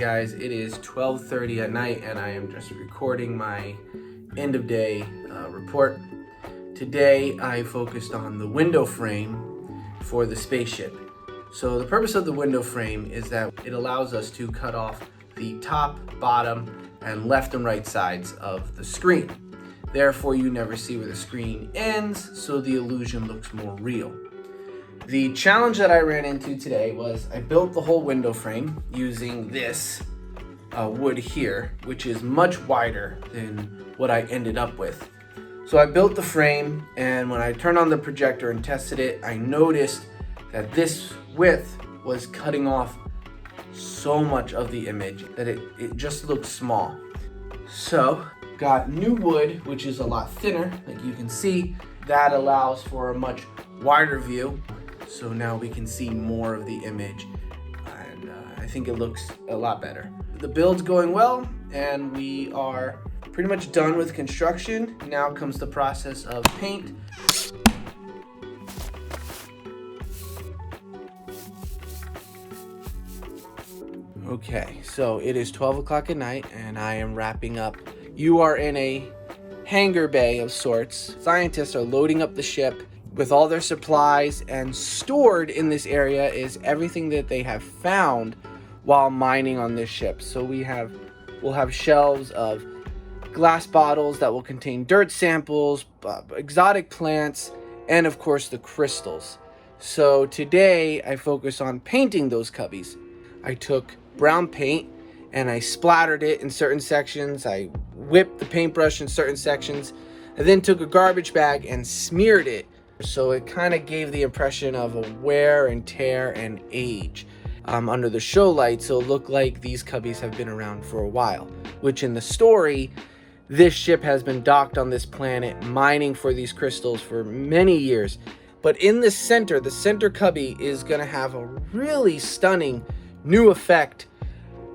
guys, it is 12:30 at night and I am just recording my end of day report. Today I focused on the window frame for the spaceship. So the purpose of the window frame is that it allows us to cut off the top, bottom, and left and right sides of the screen. Therefore you never see where the screen ends, so the illusion looks more real. The challenge that I ran into today was I built the whole window frame using this wood here, which is much wider than what I ended up with. So I built the frame, and when I turned on the projector and tested it, I noticed that this width was cutting off so much of the image that it just looked small. So got new wood, which is a lot thinner, like you can see. That allows for a much wider view. So now we can see more of the image, and I think it looks a lot better. The build's going well, and we are pretty much done with construction. Now comes the process of paint. Okay, so it is 12 o'clock at night, and I am wrapping up. You are in a hangar bay of sorts. Scientists are loading up the ship with all their supplies, and stored in this area is everything that they have found while mining on this ship. So we'll have shelves of glass bottles that will contain dirt samples, exotic plants, and of course the crystals. So today I focus on painting those cubbies. I took brown paint and I splattered it in certain sections. I whipped the paintbrush in certain sections. I then took a garbage bag and smeared it. So it kind of gave the impression of a wear and tear and age under the show light, so it looked like these cubbies have been around for a while, which in the story, this ship has been docked on this planet mining for these crystals for many years. But in the center cubby is going to have a really stunning new effect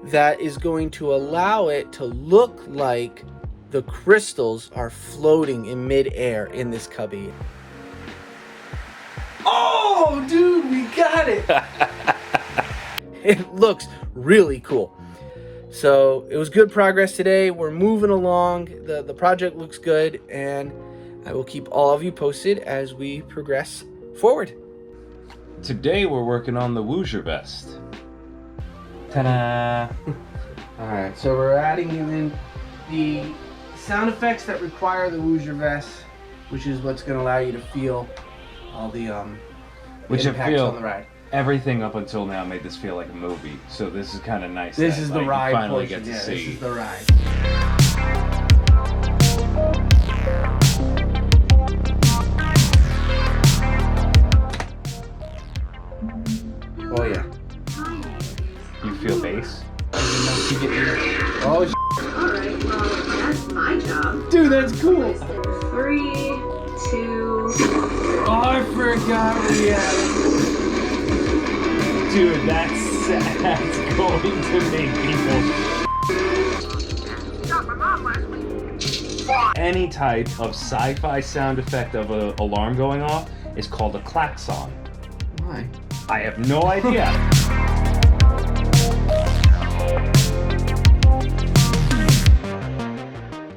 that is going to allow it to look like the crystals are floating in midair in this cubby. Oh, dude, we got it. It looks really cool. So it was good progress today. We're moving along. The project looks good, and I will keep all of you posted as we progress forward. Today we're working on the Woojer Vest. Ta-da! All right, so we're adding in the sound effects that require the Woojer Vest, which is what's going to allow you to feel all the which I impacts feel on the ride. Everything up until now made this feel like a movie, so this is kind of nice. This that, is like, the ride you finally portion. get to Yeah, see. this is the ride. Oh yeah. You feel bass? Oh, Alright, well, that's my job. dude, that's cool. 3, 2... Oh, I forgot we had it. Dude, that's going to make people. Got my mom last week. Any type of sci-fi sound effect of an alarm going off is called a klaxon. Why? I have no idea.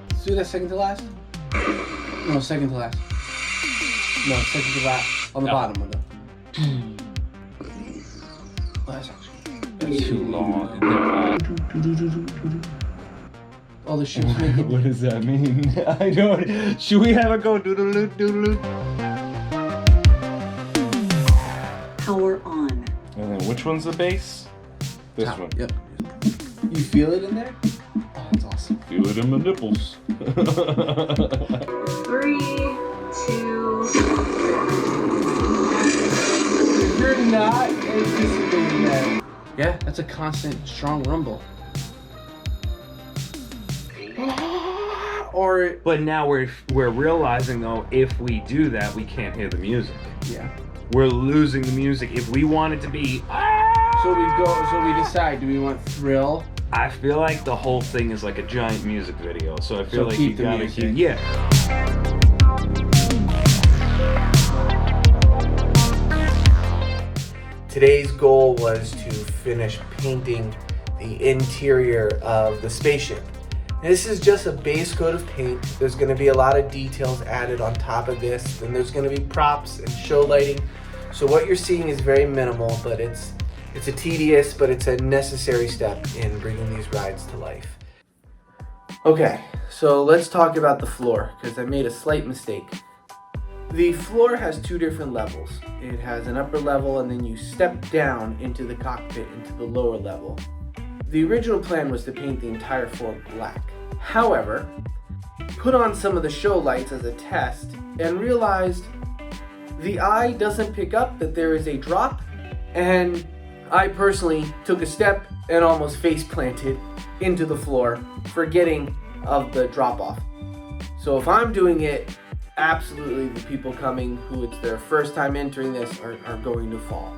Let's do that second to last? No, second to last. No, second to last. On the bottom of the. Last section. That's too long. All the ships make it. What does that mean? I don't. Should we have a go doodaloo doodaloo? Power on. And then which one's the bass? This Top. one. Yep. You feel it in there? Oh, that's awesome. Feel it in my nipples. 3, 2... You're not anticipating that. Yeah, that's a constant, strong rumble. Or But now we're realizing though, if we do that, we can't hear the music. yeah. We're losing the music. If we want it to be, So we decide. Do we want thrill? I feel like the whole thing is like a giant music video. So I feel So like keep you the gotta music. keep, yeah. Today's goal was to finish painting the interior of the spaceship. This is just a base coat of paint. There's going to be a lot of details added on top of this, and there's going to be props and show lighting. So what you're seeing is very minimal, but it's a tedious, but it's a necessary step in bringing these rides to life. Okay, so let's talk about the floor, because I made a slight mistake. The floor has two different levels. It has an upper level, and then you step down into the cockpit into the lower level. The original plan was to paint the entire floor black. However, put on some of the show lights as a test and realized the eye doesn't pick up that there is a drop, and I personally took a step and almost face planted into the floor, forgetting of the drop off. So if I'm doing it, absolutely the people coming who it's their first time entering this are going to fall.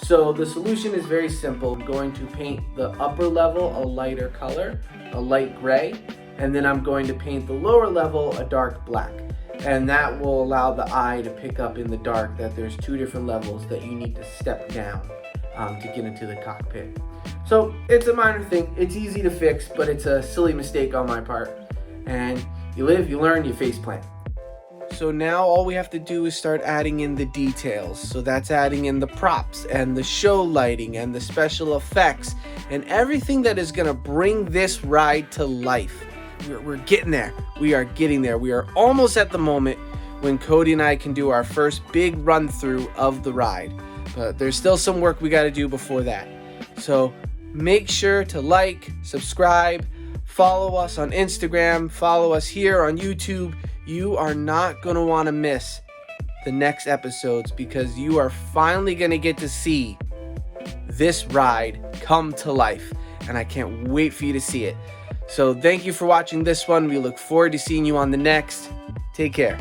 So the solution is very simple. I'm going to paint the upper level a lighter color, a light gray, and then I'm going to paint the lower level a dark black. And that will allow the eye to pick up in the dark that there's two different levels that you need to step down to get into the cockpit. So it's a minor thing. It's easy to fix, but it's a silly mistake on my part. And you live, you learn, you face plant. So now all we have to do is start adding in the details. So that's adding in the props and the show lighting and the special effects and everything that is going to bring this ride to life. We're getting there. We are getting there. We are almost at the moment when Cody and I can do our first big run through of the ride. But there's still some work we got to do before that. So make sure to like, subscribe, follow us on Instagram, follow us here on YouTube. You are not going to want to miss the next episodes because you are finally going to get to see this ride come to life. And I can't wait for you to see it. So thank you for watching this one. We look forward to seeing you on the next. Take care.